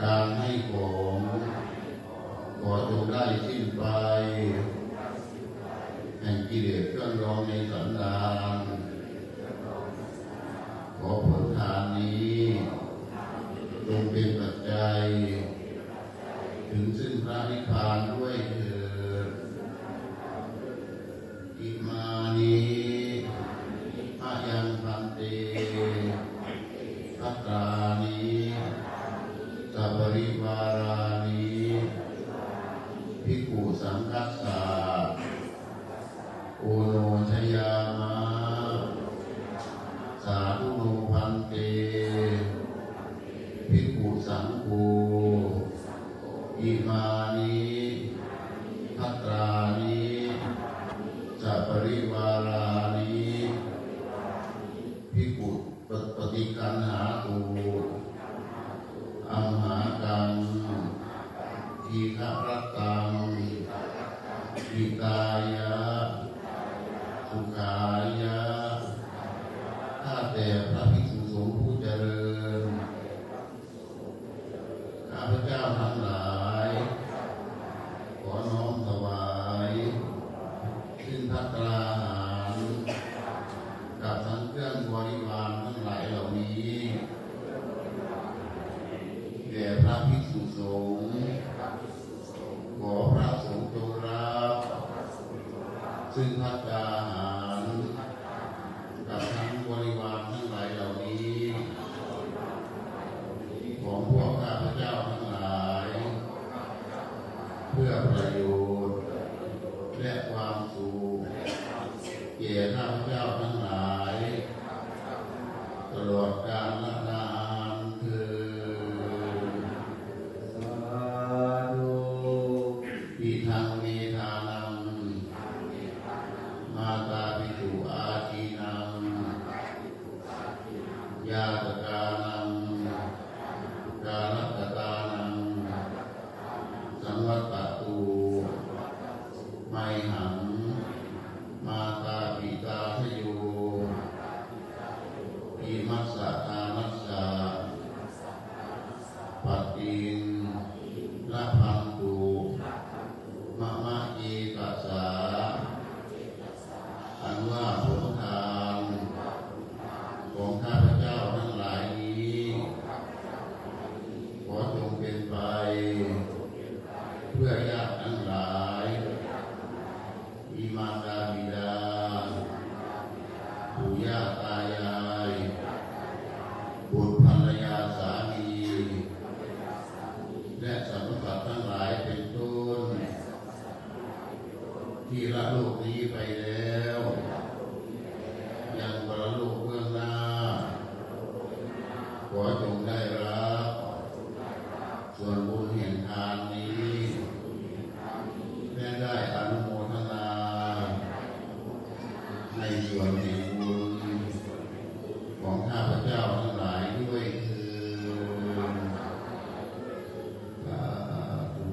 การให้ของขอจงได้สิ้นไปแห่งกิเลสเครื่องรองในสันดานขอผลทานนี้จงเป็นปัจจัยถึงซึ่งพระนิพพานด้วยเถิดอิมานิอายังพันเตภัตตานิสัพพริวารานิภิกขุสังฆัสสะโอโนชยามะสาธุโนพันเตภิกขุสังโฆอิมานิภัตตานิสัพพริวารานิภิกขุปฏิคันหาตุอัมหากังทีฆะรัตตังอิตายะสุขายะข้าแต่พระภิกษุสงฆ์ผู้เจริญข้าพเจ้าทั้งหลายขอน้อมถวายซึ่งภัตตาหารกับทั้งเครื่องบริวารทั้งหลายเหล่านี้แด่พระภิกษุสงฆ์ขอพระสงฆ์จงรับซึ่งภัตตาหารกับทั้งบริวารทั้งหลายเหล่านี้ของพวกข้าพเจ้าทั้งหลายเพื่อประโยชน์และความสุขแก่ข้าพเจ้าทั้งหลายตลอดกาลนานเถิดสาธุอิทังเมธานังมาตาปิตุอาทีนังญาตกานังกาลตตานังสังวัตตุไมหังมาตาปิตาทโยอิมัสสะทานัสสะปัตติงละพันตุมะมะเยตัสสะอันว่าผลทานของข้าพเจ้าทั้งหลายนี้ขอจงเป็นไปเพื่อญาติทั้งหลายอิมารดาบิดาปู่ย่าตายายบุตรภรรยาสามีและสรรพสัตว์ทั้งหลายเป็นต้นที่ละโลกนี้ไปแล้วยังปรโลกเบื้องหน้าขอจงได้รับส่วนบุญแห่งทานนี้และได้อนุโมทนาในส่วนแห่งบุญของข้าพเจ้าทั้งหลายด้วยเถิดสาธุ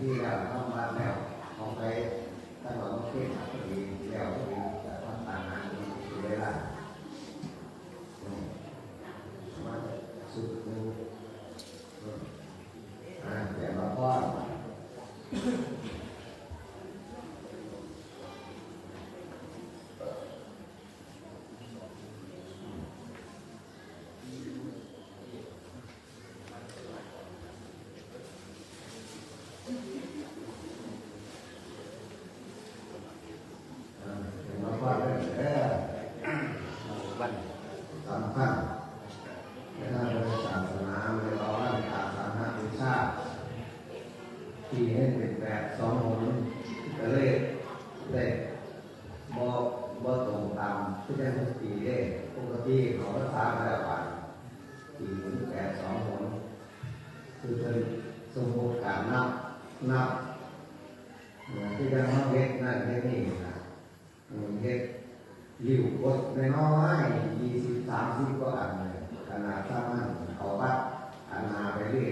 ที่เราเข้ามาแล้วของไปตลอดเส้นพอดีแล้วพอดีแต่ว่าต่างงานอยู่เวลามาสุดนึงแต่มาพ่อสำคัญในทางศาสนาในเราร่างกายสาธารณชาติที่ให้เป็นแบบสองหนก็เลยบ่ตรงตามที่ได้ทุกปีเลยปกติเขาก็ทำมาแล้ววันปีหนแบบสองหนคือเป็นสมมติการนับที่ได้มาเฮ็ดนั่นเฮ็ดนี่นะเฮ็ดริ้วกดน้อย20-30ก็อันเลยขนาดถ้ามันเอาวัดอันนาไปเรื่อย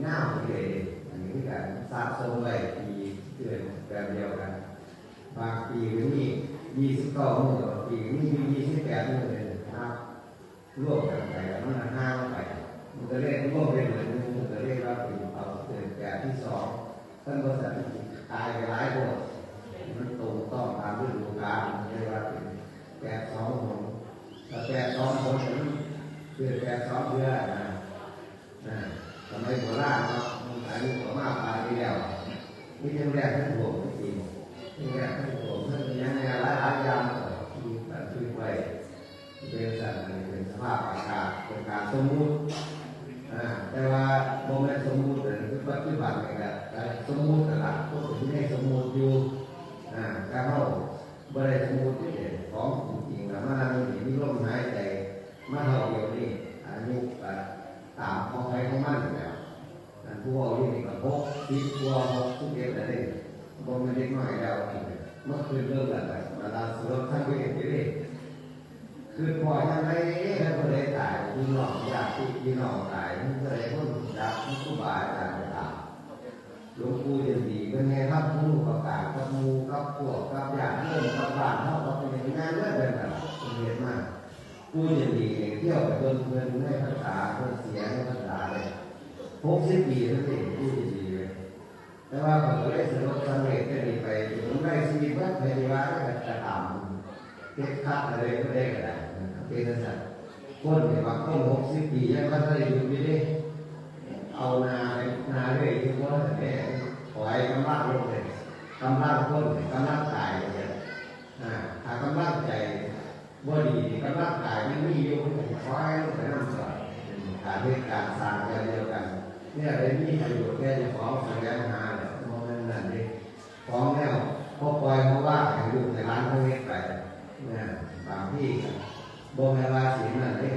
เงาไปเรื่อยอันนี้คือการ สะสมไว้ปีเดือนแบบเดียวกันบางปีก็มี29 มื้อบางปีก็มี28 มื้อเลยนะครับรวมกันไปแล้วมันห่างไปมันก็เรียกรวมเป็นเหมือนมันก็เรียกว่าเป็นเอาเดือนแบบที่2ท่านบริษัทตายไปหลายคนมันตรงต้องตามฤดูกาลเรียกว่าเป็น82 หนแต่82 หนคือ82 เดือนนะทำไมโบราณเนาะมันอายุประมาณปลายปีแล้วนี่เป็นแรกที่ห่วงจริงนี่แรกที่ห่วงเพื่อนยังไงหลายอย่างที่แบบช่วยไปเป็นสัตว์เป็นสภาพอากาศเป็นการสมมุติแต่ว่าโมเมนต์สมมุติคือปัจจุบันนี่แหละสมมุติแต่ละพวกที่ให้สมมุติอยู่การเข้าบริสมมุติของจริงแล้วมันมีลมหายใจมาเท่าเดียวนี่อายุตามของใครของมันแล้วผู้ว่าอยู่ในกระเพาะที่ตัวทุกเดือนอะไรบ่ไม่ได้น้อยแล้วเมื่อคืนเลิกแล้วเวลาสลบทั้งไปเห็นเลยคือพอยังไงแล้วก็เลยตายพี่น้องอยากพี่น้องตายมันก็เลยพ้นจากผู้บาดจากตายหลวงปู่จะดีเป็นไงครับผู้ประกาศกับมูกับพวกกับญาติโยมกับบ้านเขาก็เป็นงานเลื่อนเป็นแบบเป็นเหตุมากผู้จะดีเที่ยวไปจนเพื่อนให้ภาษาเพื่อนเสียให้ภาษาเลย60 ปีนั่นเองผู้จะดีเลยแต่ว่าผมก็ได้สรุปสำเร็จได้ดีไปผมได้ชีวิตว่าในที่ว่าจะทำเก็บคัดอะไรก็ได้ก็ได้เป็นสัตว์คนเนี่ยว่าคน60 ปียังก็ได้อยู่ดีเลยเอานาเลยที่ว่าแต่ถอยกำลังลงเลยกำลังคนกำลังกายเลยถ้ากำลังใจบ่ดีกำลังกายไม่มีอยู่คอยลงไปนั่งก่อนการเหตุการณ์สร้างเดียวกันเนี่ยอะไรมีประโยชน์แค่จะฟ้องแสดงหาเนี่ยมองนั่นนี่ฟ้องแล้วพอปล่อยเพราะว่าให้ลูกในร้านเขาเฮ็ดไปเนี่ยบางที่บ่แม่ว่าสินั่นเด้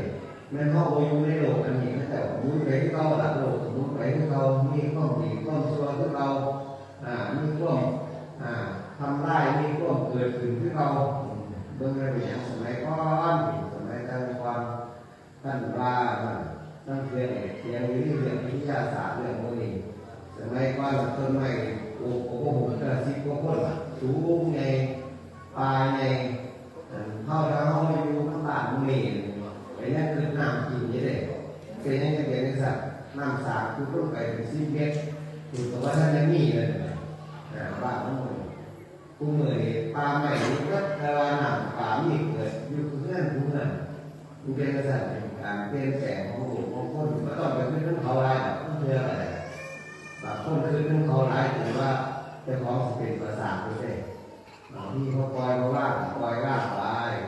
แม่นเฮาบ่อยู่ในโลกอันนี้แต่ว่ามุนไปที่เขาหลักโลกมุนไปที่เขามีความดีความชั่วที่เรามีความทำได้มีความเกิดขึ้นที่เราเบิ่งได้เป็นอย่างสมัยก่อนสมัยก่อนท่านว่าตั้งเรื่องเรียนวิทยาศาสตร์เรื่องพวกนี้สมัยก่อนต้นไม้โอ้โห10 กว่าคนสูงไงปลายไงเข้าแล้วเขาอยู่ข้างล่างเมนไอ้นั่นคือน้ำกินนี่เลยเป็นยังไงเป็นสัตว์น้ำสาดคือลงไปเป็น10 เมตรคือแต่ว่าท่านยังมีเลยบ้านทั้งหมดผู้เมื่อยปลาใหม่ก็แต่ว่าน้ำปลามีเกิดอยู่เพื่อนผู้นั้นมันเป็นสัตว์การเปลี่ยนแปลงของโลกของคนก็ต้องเป็นเรื่องเขาร้ายต้องเชื่ออะไรบางคนคือเรื่องเขาร้ายถือว่าเจ้าของเป็นประสาทไม่ใช่ที่เขาปล่อยมาว่าปล่อยว่าไป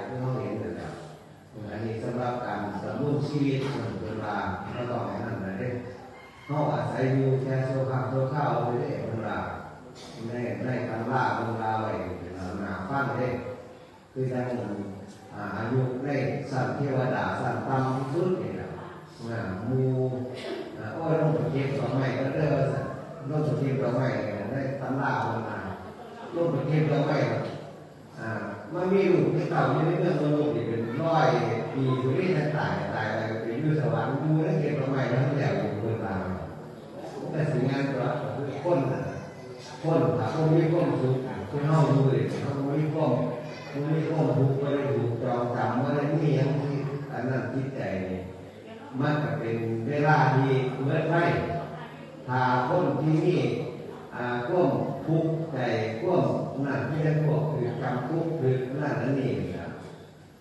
เรื่องเขาเห็นเลยแล้วอันนี้สำหรับการสำรวจชีวิตเวลาเขาต้องให้นั่นเลยเขาอาศัยอยู่แค่โซ่ข้าวเลยเวลาในการล่าเวลาไว้หนาฟันเลยคือได้อายุได้สัตว์เทวดาสัตว์ต่ำที่สุดนี่แหละมูโอ้ยลงไปเก็บดอกไม้ก็เด้อสัตว์ลงไปเก็บดอกไม้ได้ตั้งล่าเวลาลงไปเก็บดอกไม้มันมีลูกที่เต่าอยู่ในเมืองโลกที่เป็น100 ปีอยู่ที่ท่านตายอะไรเป็นอยู่สวรรค์ดูแล้วเก็บดอกไม้แล้วแล้วอยู่บนตาแต่สิ่งนั้นก็คนถ้าเขามีความสุขคนเฮาดูเลยเขามีความทุกข์ไม่ได้ถูกจองจำไม่ได้มีอย่างที่อันนั้นจิตใจมันก็เป็นเวลาที่เมื่อไรถ้าคนที่มีความทุกข์ใจความนั่นที่จะพวกคือจำทุกข์คือนั่นนี่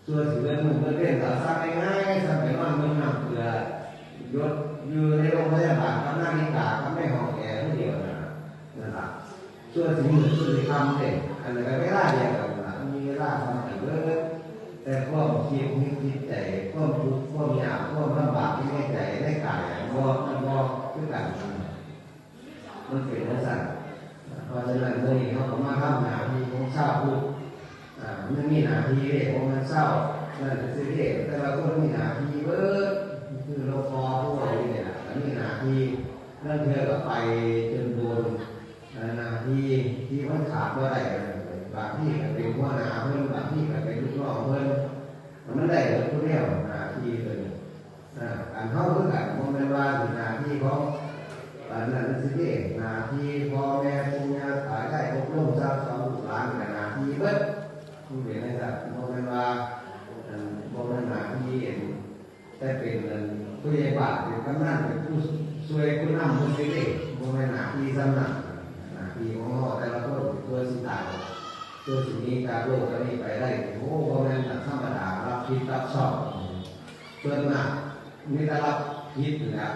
ส่วนสิ่งเรื่องมันเรื่องต่อสร้างง่ายๆสมัยนั้นมันหนักเกลือยศอยู่ในโรงพยาบาลก็นั่งนิกาก็ไม่ห้องแอร์เดียวนั่นแหละส่วนสิ่งอื่นส่วนที่ทำเนี่ยอันนั้นก็เวลาเดียวกันมีเวลาทำเยอะแต่ความคิดมีจิตใจความทุกข์ความยากความลำบากที่ในใจในกายมันคือกันมันเป็นลักษณะเพราะฉะนั้นเมื่อนี้เขาก็มาทำหน้าที่ของชาวพุทธมันมีหน้าที่เรื่องของมันเศร้านั่นคือเรื่องแต่ละคนมีหน้าที่เบิดคือเราพอผู้ใดเนี่ยมีหน้าที่นั่นเพื่อกับไปจนโดนหน้าที่มันขาดว่าได้บางที่ก็เป็นหัวหน้าเพิ่นบางที่ก็เป็นลูกน้องเพิ่นมันได้หมดทุกเรื่องหน้าที่เลยการเข้าคือกันบ่แม่นว่าหน้าที่ของนั่นสิหน้าที่ของ ำมือเล็กๆบ่แม่นหน้าที่สำนักหน้าที่ของเราแต่ละคนตัวสิตายตัวสิมีการโลกก็นี้ไปได้โอ้บ่แม่นธรรมดารับผิดรับชอบเพิ่นน่ะมีแต่รับผิดนะ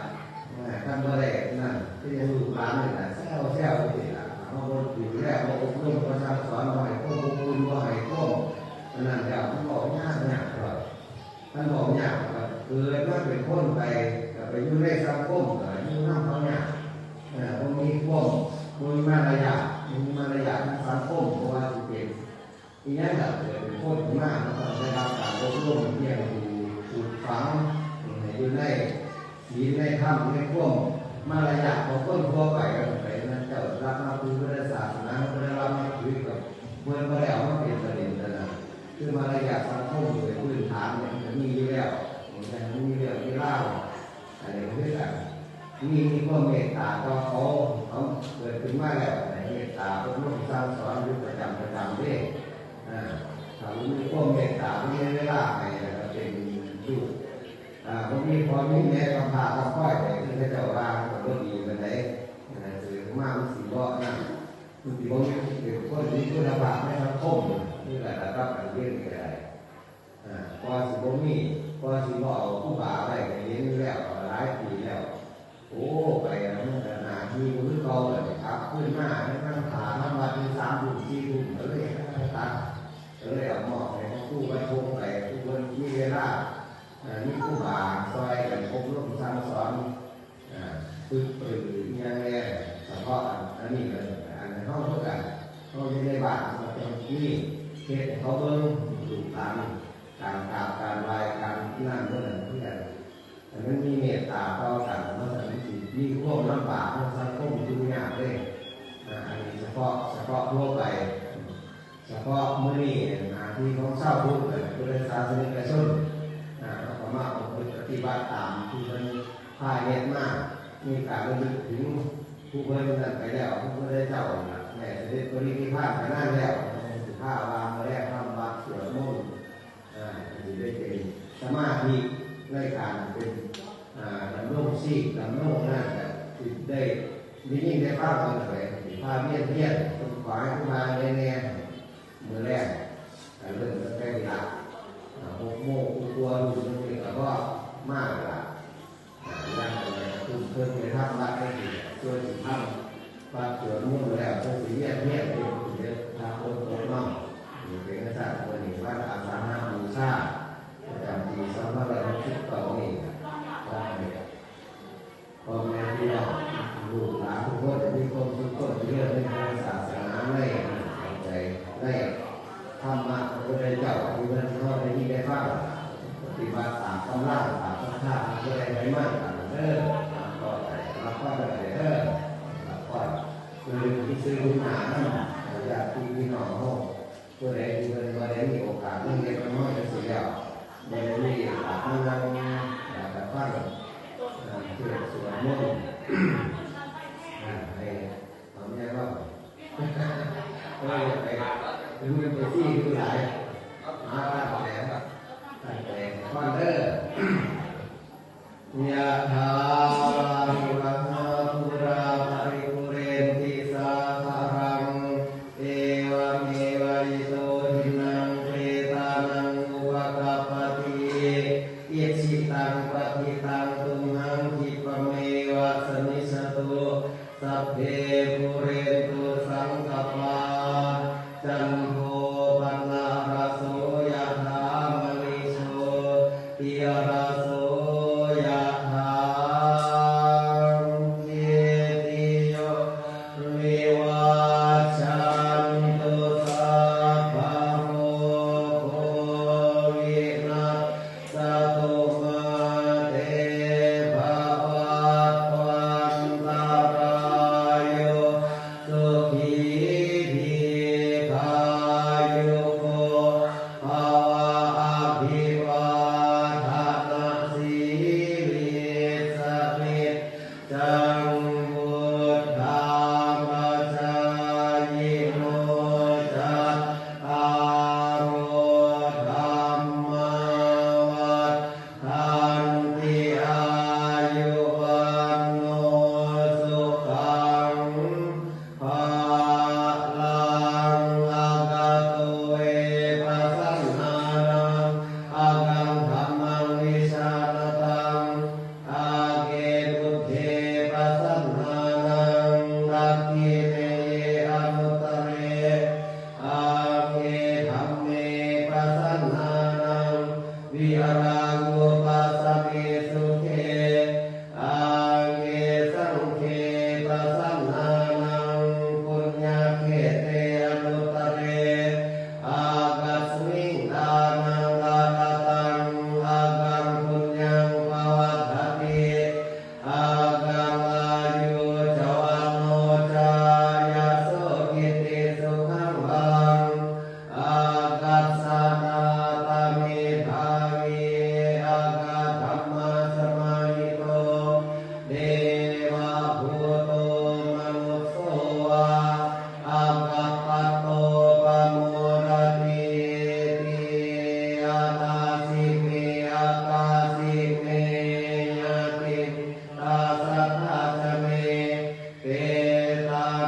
ท่านบ่ได้นั่นที่ยังลูกหลานนี่น่ะแซวๆนี่ล่ะเฮาบ่ถือแล้วบ่อบรมประชาสอนบ่ให้ควบคุมบ่ให้ควบนั่นแล้วมันบอกยากครับท่านบอกยากครับเกิดมาเป็นคนไปก็ไปอยู่ในสังคมก็อยู่นำเขาเนี่ยบ่มีความมีมารยาททางสังคมเพราะว่าสิเป็นอีหยังก็เกิดเป็นคนมากมันต้องได้รับการอบรมเพียงถูกฝังอยู่ในศีลในธรรมในความมารยาทของคนทั่วไปกันไปนั้นเจ้ารับมาคือพุทธศาสนาพุทธรับมาคือกับเมื่อมาแล้วมันเป็นประเด็นนะคือมารยาทสังคมโดยพื้นฐานเนี่ยมันมีอยู่แล้วมันมีเรื่องมีเล่าอะไรด้วยกันมีความเมตตาต่อเขาเกิดขึ้นมาแล้วเมตตาเป็นเรื่องสร้างสอนอยู่ประจำด้วยถ้ามีความเมตตามีเวลาให้เป็นอยู่บางทีพอมีแม่คำพาคำค่อยไปที่พระเจ้าว่าก็ดีกันได้ถือมาสีบ่อนั่นคือที่บ่มีคนที่คุณภาพในสังคมนี่แหละรับการเรียนกันได้พอสิบ่มีพอสิบ่เอาผู้บ่าวไปเรียนแล้วหลายปีแล้วโอ้ไปมันก็หาที่มือเก่าเลยครับขึ้นมาให้มันถามมาที่3 ทุ่ม 4 ทุ่มเลยตัดเลยเอาหม้อให้เขาตู้ไว้พงไปทุกคนมีเวลานี่ผู้บ่าซอยกันพบร่วมสร้างสอนฝึกปรือยังไงเฉพาะอันนี้เลยอันห้องเท่ากันเขาจะได้บ้านมาเป็นที่เขตเขาเบิ้งดูตามการกราบการไหว้การนั่งเมื่อไหร่เพื่อนแต่มันมีเมตตาต่อกันเมื่อไหร่มีควบลำบากในสังคมทุกอย่างเลยอันนี้เฉพาะทั่วไปเฉพาะมื้อนี้ที่ของเศร้าพุทธพุทธศาสนิกชนเราก็มาปฏิบัติตามที่มันพาเหตุมากมีการระลึกถึงผู้เพิ่นนั่นไปแล้วผู้เพิ่นได้เจ้าแม่เสด็จปรินิพพานไปนั่นแล้วสุภาพวางแรกทำวัดสวดมนต์ที่ได้เป็นสมาธิในการเป็นดำรงชีพดำรงนั่นที่ได้ยิ่งได้ภาพกันไปภาพเพี้ยนต้องขวายขึ้นมาแน่ๆมือแรกเริ่มตั้งแต่เวลา6 โมงตัวดูตรงนี้ก็มากละยังอะไรทุ่มเพิ่มไปทำวัดได้ดีช่วยถึงทำวัดสวนมุ่งแล้วช่วยถึงเพี้ยนเป็นเด็กทางคนตกน้องเป็นกษัตริย์คนหนึ่งวัดอาสาหะบูชาประจำปี2562นี่พ่อแม่พี่น้องลูกหลานทุกคนมีความสุขคนเรื่องในศาสนาในใจในธรรมะพระพุทธเจ้าที่มันเขาได้ยินได้ฟังปฏิบัติตามคำล่าตามคำท้าเพื่อให้มากกันก็รับก็ได้รับก็คือที่ซื้อคุณหานั่นอยากที่พี่น้องเขาเพื่อให้ที่มันมาได้มีโอกาสเรื่องเล็กน้อยจะเสียแล้วได้มีโอกาสนั่งแต่ฟังเพื่อสวดมนต์ให้ทำยังไงบ้างไปดูไปที่ดูหลายมาบ้านแหลมตั้งแต่ก้อนเด้อยะถาวริวหาปุราปริปุเรนติสาคารังเอวเมวะอิโตทินังเปตานังอุปกัปปติอิชิตังปฏิตังตุมหังคิปะเมวะสมิสตุสัพเพปุเรนตุสังฆปาจันโทปนะระโสยะถามณิโสติระโสยะถาเกติโยวิวัชชันตุสัพพะโรโควินัสตุมาเตภวัตวันตรายโยสุขีทีขา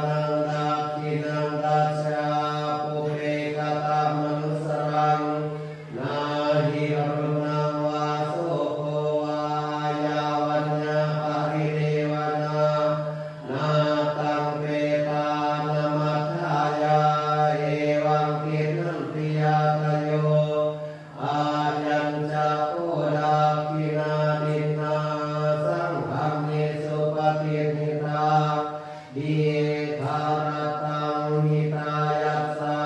นังดักขินังดัชชาปุเรกตามนุสรังนาหิรุณังวาโสโภวายาวัญญาปริเดวนานาตังเปตานามัฏฐายาเอวังกินันติยาตโยอายัญจะโอดาคินาดินาสังฆัมเนสุปฏินิทาดีภารตังหิตายัสสะ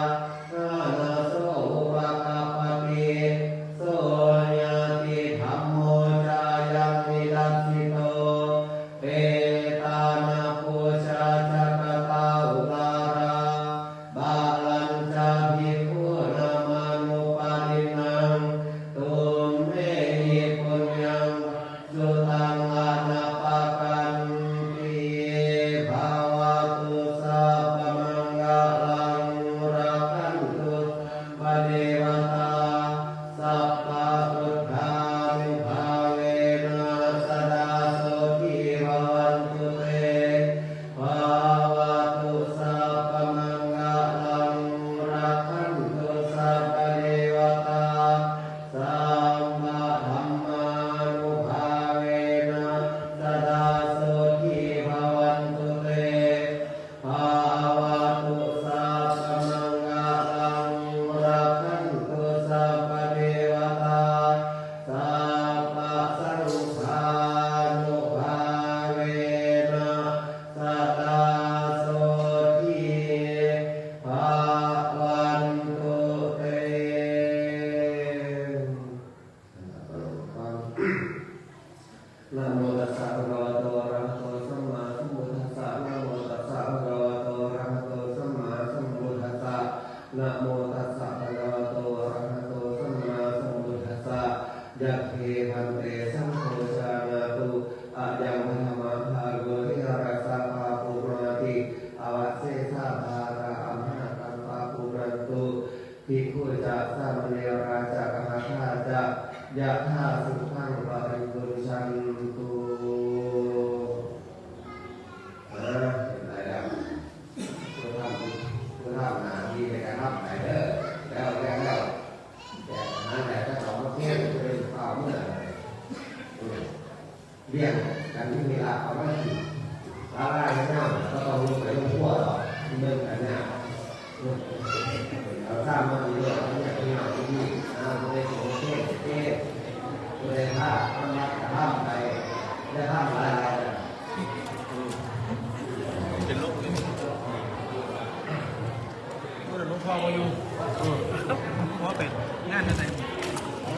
นานาโสอุปกัปปติโสญาติธัมโมจายังวิดัสสิโตเปตานาปุชาจักตาอุตาราบาลัญจาภิกขุนามานุปารินังตุมเมหิปุญญังสุตังอนาปกันติภาวะตุสัพพมังคลังรักขันตุปเดวตาสัพพะพุทธานุภาเวนะสดาโสทิภวันตุเตภาวะตุสัพพมังคลังรักขันตุสัพพะเดวตาสัมมาธัมมานุภาเวนะสดาโสทิภวันตุเตภาวะตุสัพพมังคลังรักขันตุสัพพะเดวตาสัพพะสังฆานุภาเวนะสดาโสทิภวันตุเต นะโมตัสสะภะคะวะโตอะระหะโตสัมมาสัมพุทธัสสะนะโมตัสสะภะคะวะโตอะระหะโตสัมมาสัมพุทธัสสะนะโมตัสสะภะคะวะโตอะระหะโตสัมมาสัมพุทธัสสะยัคเขพันเตสังโฆชานาตุอะยังมหมาภาโกริหารสัพพะปุราติอวะเสสะภาระอัมหะตัมปะปุรันตุภิกขุจะสามเณราจะกหะทาจะยะธาสุขังปะริปุญชันตุเป็นไรแล้วผู้ทำหน้าที่ในการรับไหนเด้อแล้วแต่หาแต่ถ้าสองประเภทจะเป็นข่าวเมื่อเรียกกันที่เวลาเขาไม่ถึงอะไรนะก็ต้องลงไปลงขั้วต่อเมื่อกันเนี่ยเราทราบมาดีเลยเราอยากที่เราที่เราได้ส่งเทศเราได้ท่าทำรักทำไปได้ทำอะไรเป็นลูกเลยก็เลยลูกพ่อมาอยู่เพราะเป็ดงานอะไร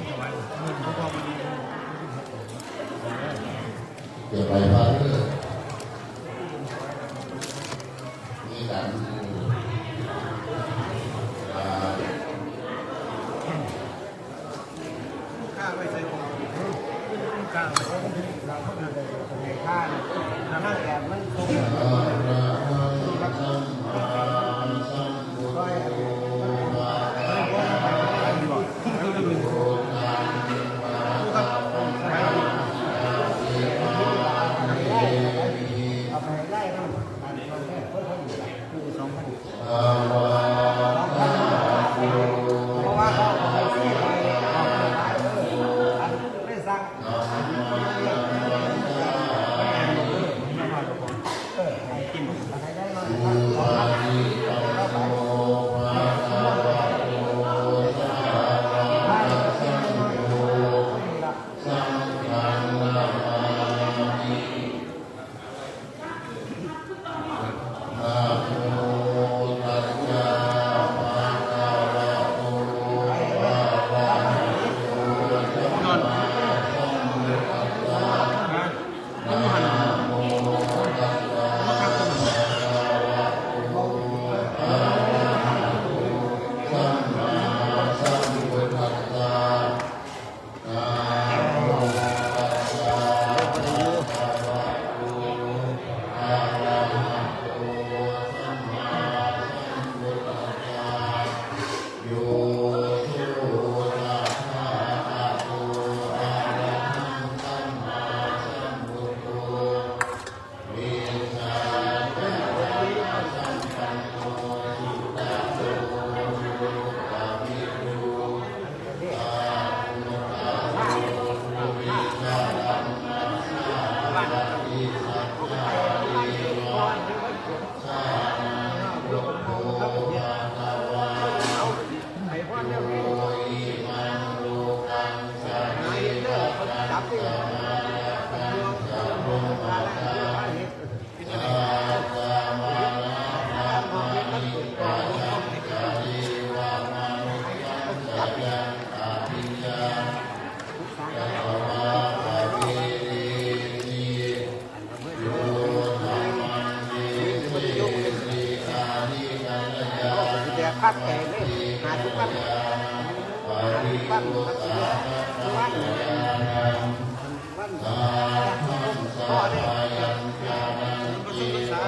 ถวายเงินลูกพ่อมาอยู่ เกี่ยวไปพาเรื่องมีการข้าไว้ใส่ของข้าไว้เราก็ทำได้ในข้าเนี่ยทำให้แกมันตรง Hãy subscribe cho kênh Ghiền Mì Gõ để không bỏ lỡ คัดแต่เนี่ยหาทุกวันวันวันพ่อเนี่ยประสบภาษา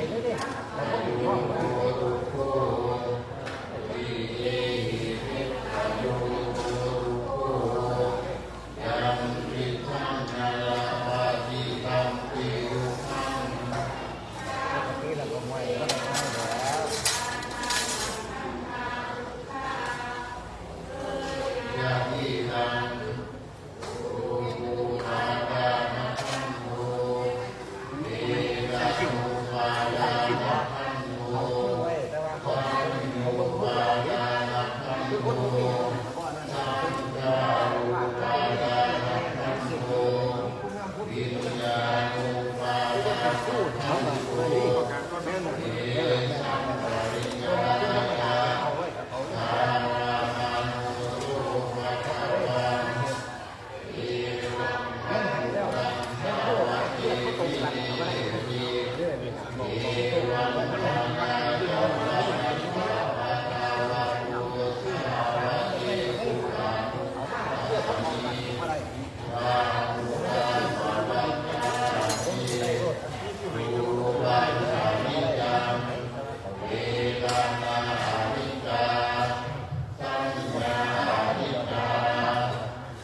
เลยเนี่ยเราก็อยู่ โย ห้อง ตุโควิเยหิภิกขโยตุโคยัมปิทังนาลาปาติตัมปิยุขัง ปกติเราก็ไม่ก็ไม่แล้ว ยะทิตังโอภูมาตามะคันโทเอตะโมปายามะคันโท ไว้แต่ว่า ปัญโมปายามะคันโทสังฆารูปายามะคันโทวิญญาณูปายามะคันโทเอสังปริญญาณา เอาไว้กับเขา ธารามานุโสภะคะวังเอวังมังคังสาวะเอวิเนติ เรื่อยๆบอก เอวังธรรมะธรรมะภะคะวะโตสาวะเอตุขัง อะไร วาหุราภวัตตานิรูปังอนิจจังเวทนาอนิจจาสัญญาอนิจจา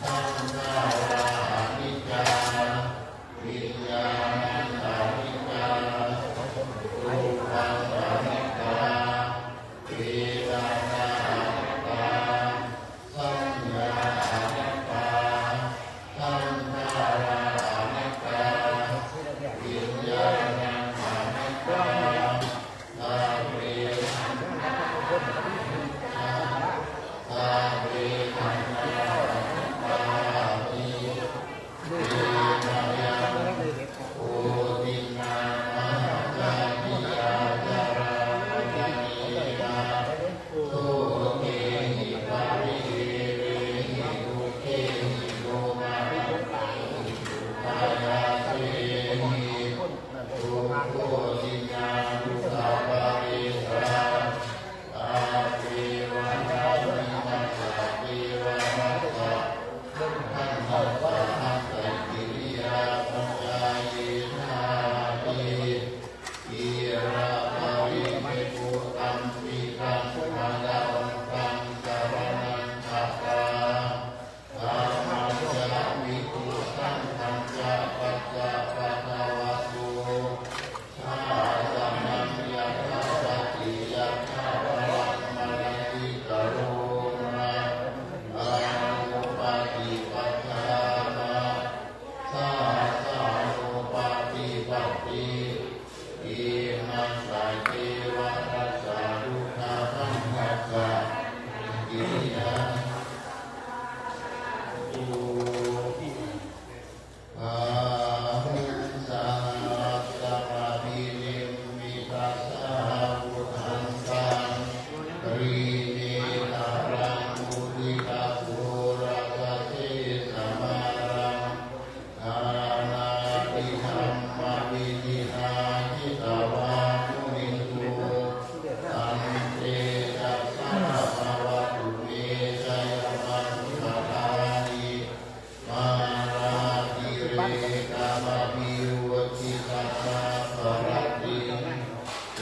สังขารอนิจจาวิญญาณังอนิจจารูปังอนิจจาเวทนาอนิจจาสัญญาอนิจจาสังขารอนิจจาวิญญาณังอนิจจาสัพเพสังขาราสัพเพสังขาราติเวทยังโอตินังมหานิยาจารานิมาโสเกหิปาริเรหิทุเกหิโยมาปายาเสหิโอโคตินานุสาวาริสาอาเปวะนามิมัสสะเปวะมัสสะทันทัสสะทัสสะกิริยาปัญญายนาติอิระภาวิเมปุตัมปิตังมาดาวันตังสารนังคัปปาธัมมัสสะวิปุสังฆังจะปัจจะปะทะวะโต ชาสมัญญาตาปฏิยัตถาวังมรติกโรนะอานุปฏิปัฏฐานะสาสานุปฏิปัตติอิมัสสะเทวะรัสสะดุขะธัมมัสสะกิริยาอุ อาหุสังรัตตะวินิมมิตัสสะวุธันตังรีเนนะรังมุติตะโพระกะเทสมารังอานาติธัมมวินิหาหิตวามุนิโตตันเตจัสสะภะวะตุเมชัยมันตทานิมาราติเรกามาบิวติตานาปรติโอ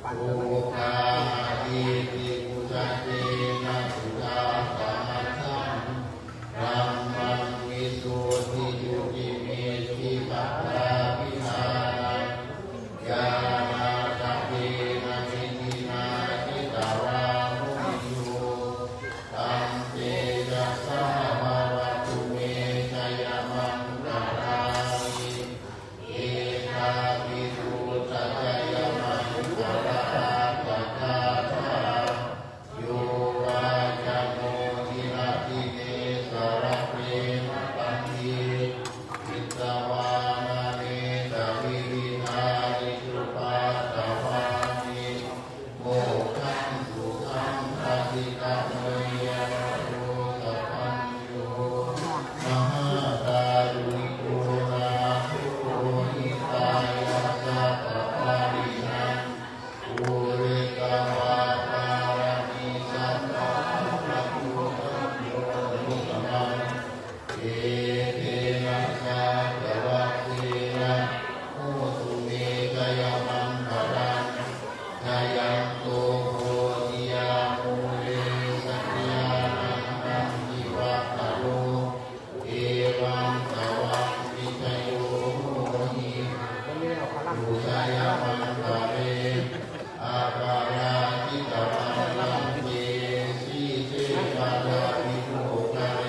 ปัน โอ เกิด กาอิติปุจเตนะสุตาสามัสสังรัมมังวิสุทธิจุติเมธิปัตตาวิหารังยานาสัพเพนะมิตินาทิตาวามุนิโยตัมเตจัสสะภะวัตุเมชยมังคารามิเอกาภิสุสัจจยมังคาราปัจจาภาโยวาจโมทิระทิเนสรเปรมปันติอิตวานาเนตวิวินานิสุปาตวานิโมขังสุขังปฏิกัมเมยะโยสัพพัญโยมหาการุณิโกนาภูโรหิตายาสัพพะรินังอุเรกวาปารมิสัมมาสัพพุทธโยนุตมังเอเตนะสัพพะเทนะโหตุเมกยมังคารังนายังโตโหติยามูเลสัจญานังอัมญิวะตะโลเอวังตวังวิจโยโหหิ วันนี้เราพลัง อุชายมังคาเรอาปาราทิตวังลังเยสีเสวะลาภิโภคาเร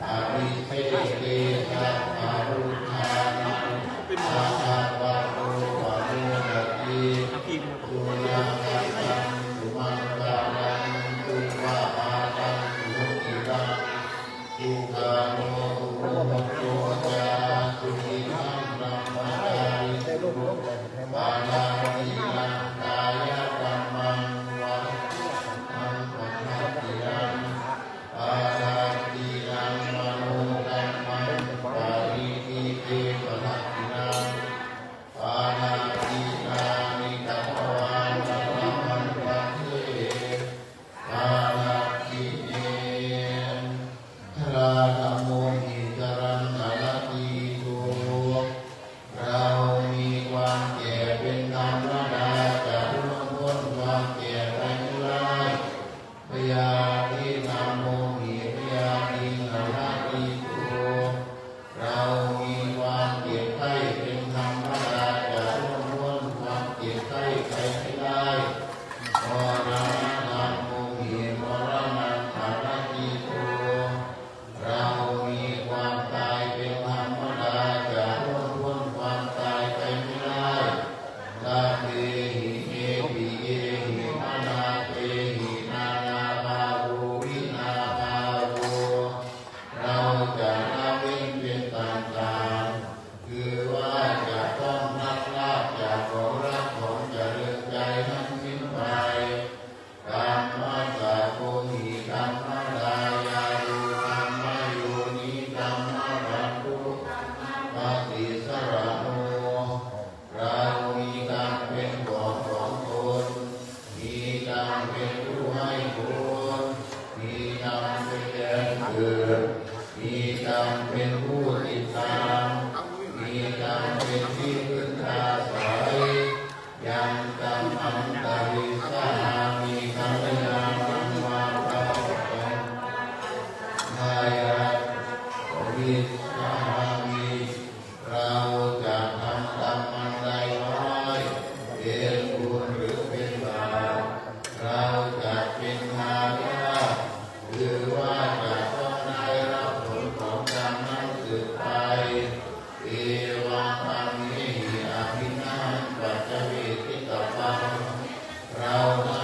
อาริเสเกสัพอารุธานังอาคาปะโตวะโนดติสุยังกัสสังสุมังกาลังสุวะอาตังสุขิตังสุกาโนสุโมโตจาสุขิตังรัมมาจาริ ได้ร่วมร่วมเลยให้ ปานาตินังกายกรรมังวัฏังปัฏฐาติยังปานาตินังมโนกรรมังปาริติเตปัฏฐาตินังปานาตินานิกัตถวานังมันปัจเจปานาติเนทราธัมโมหิจรังอรติโต เรามีความแก่เป็นธรรมดาจะร่วงพ้นความแก่ไปไม่ได้พยาธินามโมหิพยาธินาราติโตเรามีความเจ็บไข้เป็นธรรมดาจะร่วงพ้นความเจ็บไข้ไปไม่ได้มรณะนามโมหิมรณะนาราติโตเรามีความตายเป็นธรรมดาจะร่วงพ้นความตายไปไม่ได้ลาเภหิเอปิเยหิมานาเภหินานาภาโววินาภาโวเราจะละเว้นเป็นต่างๆคือว่าจะต้องนักลาภจากของรักของเจริญใจทั้งสิ้นไปกรรมสาโกหิกรรมลายารุกรรมโยนิกรรมรันตุปฏิสระโนเรามีกรรมเป็นของของตนมีกรรมเป็นผู้ให้ผลมีกรรมเป็นแดนเกิดมีกรรมเป็นผู้ติดตามมีกรรมเป็นที่พึ่งอาศัยยังกรรมอันตริสามีกัลยาณังวาปะมายาวิสามีเราจะทำกรรมอันใดไว้เป็นบุญหรือเป็นบาปเราจะเป็นทายาทหรือว่าจะต้องได้รับผลของกรรมนั้นสืบไปเอวังอัมเหหิอภินันปัจจเวทิตปังเราได้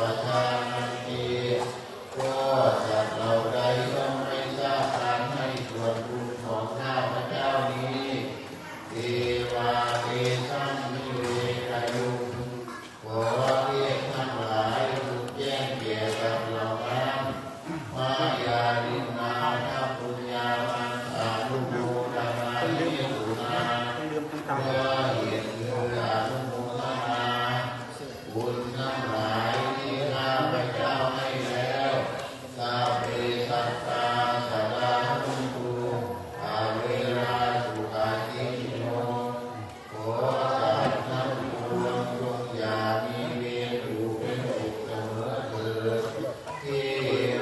ประชานันติก็สัตว์เราใดย่อมไม่ทราบการให้ส่วนบุญของข้าพเจ้านี้เทวาเทสัมมิเวกายุขอเรียกทั้งหลายผู้แจ้งแก่กับเรานั้นมายาลินาทัพปุญญาวันอนุโมทนานิสุนาเพื่อเหตุคืออนุโมทนาบุญทั้งหลายที่ข้าพเจ้าให้แล้วสาเปสัตตาสดาหุนตุอาเวราสุขาติโนขอสัตว์ทั้งปวงจงอย่ามีเวรอยู่เป็นสุขเสมอเถิดที่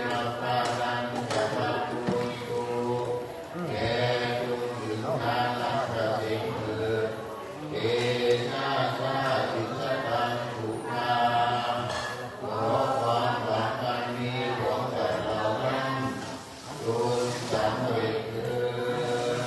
มาปารังจะพัดตุนตุแก่จงถึงทางลักษณะเถิดเอชาชาติสตังสุขาขอความหวังอันมีของสัตว์เหล่านั้นจงสำเร็จเถิด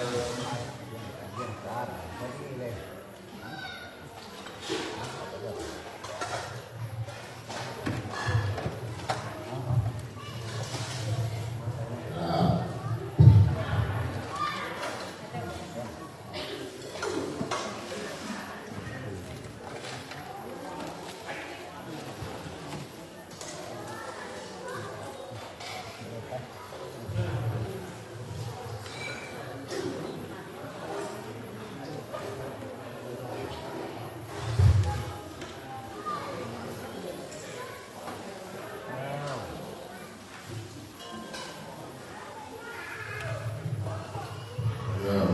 เริ่ม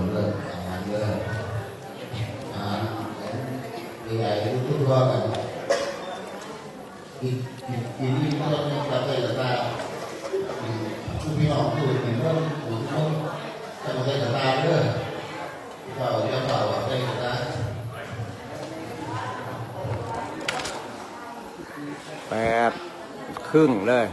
อาหารเริ่มอาหารมีอะไรทุกๆรอบกันอีนี่ก็ต้องกลับไปกับตาผู้พี่น้องผู้อื่นก็ต้องกลับไปกับตาเด้อเปล่าเดี๋ยวเปล่าไปกับตา 8 ครึ่งเลย